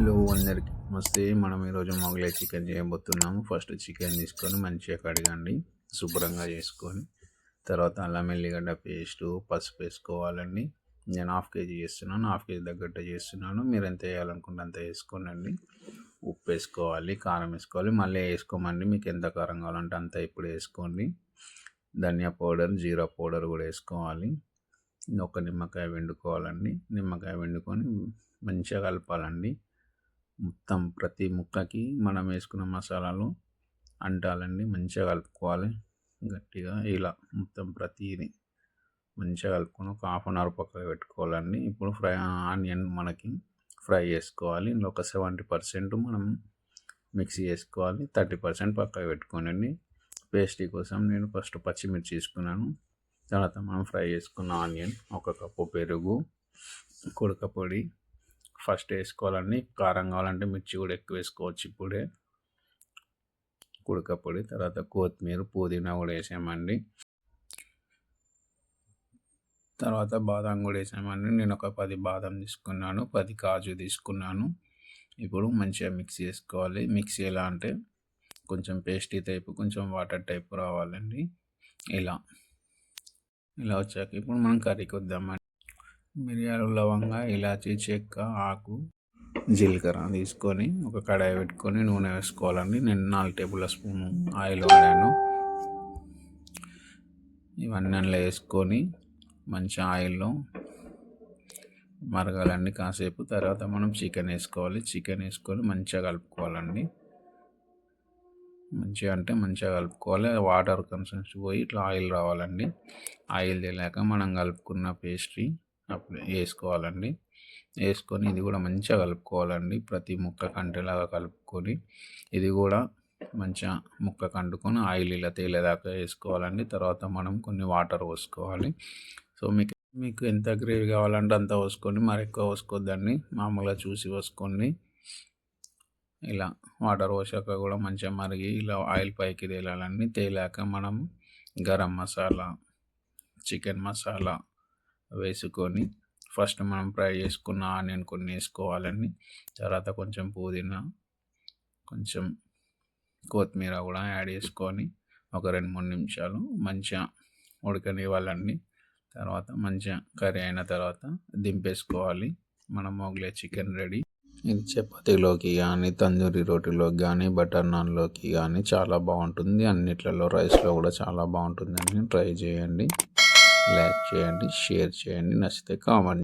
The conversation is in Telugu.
హలో అందరికి నమస్తే. మనం ఈరోజు మొగలై చికెన్ చేయబోతున్నాము. ఫస్ట్ చికెన్ తీసుకొని మంచిగా కడగండి, శుభ్రంగా చేసుకొని తర్వాత అల్లం ఎల్లిగడ్డ పేస్టు, పసుపు వేసుకోవాలండి. నేను 1/2 kg చేస్తున్నాను, 1/2 kg తగ్గట్టు చేస్తున్నాను. మీరు ఎంత వేయాలనుకుంటే అంత వేసుకోనండి. ఉప్పు వేసుకోవాలి, కారం వేసుకోవాలి, మళ్ళీ వేసుకోమండి. మీకు ఎంత కారం కావాలంటే అంత ఇప్పుడు వేసుకోండి. ధనియా పౌడర్, జీరా పౌడర్ కూడా వేసుకోవాలి. ఒక నిమ్మకాయ పిండుకోవాలండి. నిమ్మకాయ పిండుకొని మంచిగా కలపాలండి. మొత్తం ప్రతి ముక్కకి మనం వేసుకున్న మసాలాలు అంటాలండి. మంచిగా కలుపుకోవాలి గట్టిగా. ఇలా మొత్తం ప్రతిది మంచిగా కలుపుకొని ఒక 1/2 అవర్ పక్కకు పెట్టుకోవాలండి. ఇప్పుడు ఆనియన్ మనకి ఫ్రై చేసుకోవాలి. ఇందులో ఒక 70% మనం మిక్సీ చేసుకోవాలి, 30% పక్కకు పెట్టుకోనండి. పేస్టీ కోసం నేను ఫస్ట్ పచ్చిమిర్చి తీసుకున్నాను. తర్వాత మనం ఫ్రై చేసుకున్న ఆనియన్, 1 కప్పు పెరుగు, కుడక పొడి ఫస్ట్ వేసుకోవాలండి. కారం కావాలంటే మిర్చి కూడా ఎక్కువ వేసుకోవచ్చు. ఇప్పుడే కుడక పొడి, తర్వాత కొత్తిమీర, పుదీనా కూడా వేసామండి. తర్వాత బాదం కూడా వేసామండి. నేను ఒక 10 బాదం తీసుకున్నాను, 10 కాజు తీసుకున్నాను. ఇప్పుడు మంచిగా మిక్స్ చేసుకోవాలి. మిక్సీ ఎలా అంటే కొంచెం పేస్టీ టైపు, కొంచెం వాటర్ టైపు రావాలండి. ఇలా వచ్చాక ఇప్పుడు మనం కర్రీకి వద్దామండి. మిరియాలు, లవంగ, ఇలాచీ, చెక్క, ఆకు, జీలకర్ర తీసుకొని ఒక కడాయి పెట్టుకొని నూనె వేసుకోవాలండి. నేను 4 టేబుల్ స్పూన్ ఆయిల్ వాడాను. ఇవన్నీ అందులో వేసుకొని మంచి ఆయిల్లో మరగాలండి కాసేపు. తర్వాత మనం చికెన్ వేసుకోవాలి. చికెన్ వేసుకొని మంచిగా కలుపుకోవాలండి. మంచిగా కలుపుకోవాలి. వాటర్ కన్సెన్స్ పోయి ఇట్లా ఆయిల్ రావాలండి. ఆయిల్ తేలాక మనం కలుపుకున్న పేస్ట్రీ అప్పుడు వేసుకోవాలండి. వేసుకొని ఇది కూడా మంచిగా కలుపుకోవాలండి. ప్రతి ముక్క కంటేలాగా కలుపుకొని ఇది కూడా మంచిగా ముక్క కంటుకొని ఆయిల్ ఇలా తేలేదాకా వేసుకోవాలండి. తర్వాత మనం కొన్ని వాటర్ పోసుకోవాలి. సో మీకు ఎంత గ్రేవీ కావాలంటే అంత పోసుకోండి, మరి ఎక్కువ పోసుకోవద్దండి. మామూలుగా చూసి పోసుకోండి. ఇలా వాటర్ పోసాక కూడా మంచిగా మరిగి ఇలా ఆయిల్ పైకి తేలాలండి. తేలాక మనం గరం మసాలా, చికెన్ మసాలా వేసుకొని ఫస్ట్ మనం ఫ్రై చేసుకున్న ఆనియన్ కొన్ని వేసుకోవాలండి. తర్వాత కొంచెం పుదీనా, కొంచెం కొత్తిమీర కూడా యాడ్ చేసుకొని ఒక 2-3 నిమిషాలు మంచిగా ఉడకనివ్వాలండి. తర్వాత మంచిగా కర్రీ అయిన తర్వాత దింపేసుకోవాలి. మన మొగలై చికెన్ రెడీ. ఇది చపాతీలోకి కానీ, తందూరి రోటీలోకి కానీ, బటర్ నాన్లోకి కానీ చాలా బాగుంటుంది. అన్నిట్లలో రైస్లో కూడా చాలా బాగుంటుందండి. ట్రై చేయండి, లైక్ చేయండి, షేర్ చేయండి, నచ్చితే కామెంట్